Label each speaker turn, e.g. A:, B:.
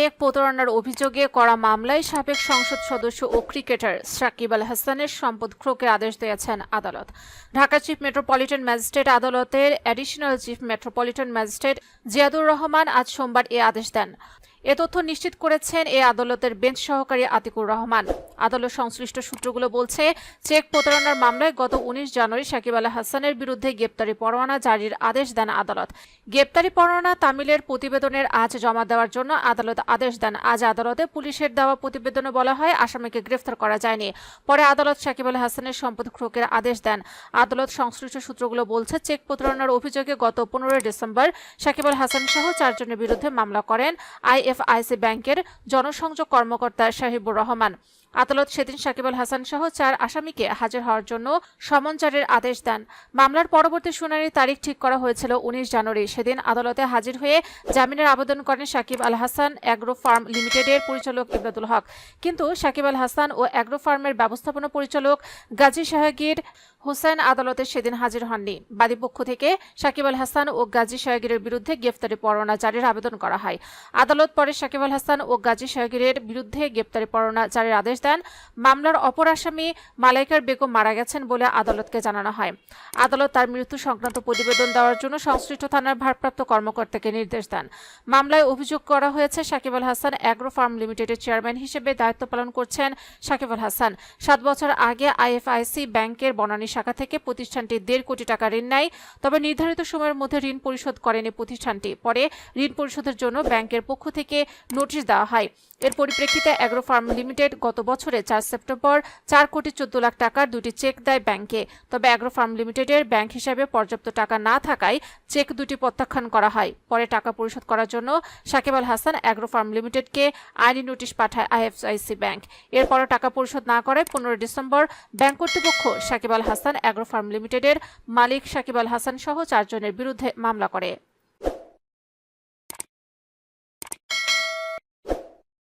A: Check প্রতারণার অভিযোগে করা মামলায় সাবেক সংসদ সদস্য ও ক্রিকেটার সাকিব আল হাসানের সম্পদ ক্রোকের আদেশ দিয়েছেন আদালত। ঢাকা চিফ মেট্রোপলিটন ম্যাজিস্ট্রেট আদালতের additional chief metropolitan magistrate Ziadur Rahman আজ সোমবার এ আদেশ দেন। এ তথ্য নিশ্চিত করেছেন এ আদালতের বেঞ্চ সহকারী আতিকুর রহমান। আদালত সংশ্লিষ্ট সূত্রগুলো বলছে, চেক প্রতারণার মামলায় গত 19 জানুয়ারি সাকিব আল হাসানের বিরুদ্ধে গ্রেপ্তারি পরোয়ানা জারির আদেশ দেন আদালত। গ্রেপ্তারি পরোয়ানা তামিলের প্রতিবেদনের আজ জমা দেওয়ার জন্য আদালত আদেশ দেন। আজ আদালতে পুলিশের দেওয়া প্রতিবেদনে বলা হয়, আসামিকে গ্রেফতার করা যায়নি। পরে আদালত সাকিব আল হাসানের সম্পদ ক্রোকের আদেশ দেন। আদালত সংশ্লিষ্ট সূত্রগুলো বলছে, চেক প্রতারণার অভিযোগে গত 15 ডিসেম্বর সাকিব আল হাসান সহ 4 জনের বিরুদ্ধে মামলা করেন আইএফআইসি ব্যাংকের জনসংযোগ কর্মকর্তা শাহিবুর রহমান। আদালত সেদিন সাকিব আল হাসান সহ 4 আসামিকে হাজির হওয়ার জন্য সমন জারির আদেশ দেন। মামলার পরবর্তী শুনানির তারিখ ঠিক করা হয়েছিল 19 জানুয়ারি। সেদিন আদালতে হাজির হয়ে জামিনের আবেদন করেন সাকিব আল হাসান অ্যাগ্রো ফার্ম লিমিটেডের পরিচালক ইমদাদুল হক। কিন্তু সাকিব আল হাসান ও অ্যাগ্রো ফার্মের ব্যবস্থাপনা পরিচালক গাজী শাহগীর হোসেন আদালতে সেদিন হাজির হননি। বাদীপক্ষ থেকে সাকিব আল হাসান ও গাজী শাহগীরের বিরুদ্ধে গ্রেফতারি পরোয়ানা জারির আবেদন করা হয়। আদালত পরে সাকিব আল হাসান ও গাজী শাহগীরের বিরুদ্ধে গ্রেফতারি পরোয়ানা জারির আদেশ দেন। মামলার অপর আসামি মালাইকার বেগম মারা গেছেন বলে আদালতকে জানানো হয়। আদালত তার মৃত্যু সংক্রান্ত প্রতিবেদন দেওয়ার জন্য সংশ্লিষ্ট থানার ভারপ্রাপ্ত কর্মকর্তাকে নির্দেশ দেন। মামলায় অভিযোগ করা হয়েছে, সাকিব আল হাসান অ্যাগ্রো ফার্ম লিমিটেডের চেয়ারম্যান হিসেবে দায়িত্ব পালন করছেন সাকিব আল হাসান। 7 বছর আগে আইএফআইসি ব্যাংকের বনানী শাখা থেকে প্রতিষ্ঠানটি 1.5 কোটি টাকা ঋণ নেয়। তবে নির্ধারিত সময়ের মধ্যে ঋণ পরিশোধ করেনি প্রতিষ্ঠানটি। পরে ঋণ পরিশোধের জন্য ব্যাংকের পক্ষ থেকে নোটিশ দেওয়া হয়। এর পরিপ্রেক্ষিতে অ্যাগ্রো ফার্ম লিমিটেড গত বছরে 4 সেপ্টেম্বর 4 কোটি 14 লাখ টাকার 2টি চেক দেয় ব্যাংকে। তবে অ্যাগ্রো ফার্ম লিমিটেডের ব্যাংক হিসাবে পর্যাপ্ত টাকা না থাকায় চেক 2টি প্রত্যাখ্যান করা হয়। পরে টাকা পরিশোধ করার জন্য সাকিব আল হাসান অ্যাগ্রো ফার্ম লিমিটেডকে আইনি নোটিশ পাঠায় আইএফআইসি ব্যাংক। এরপরও টাকা পরিশোধ না করায় 15 ডিসেম্বর ব্যাংক কর্তৃপক্ষ সাকিব আল হাসান অ্যাগ্রো ফার্ম লিমিটেডের মালিক সাকিব আল হাসান সহ 4 জনের বিরুদ্ধে মামলা করে।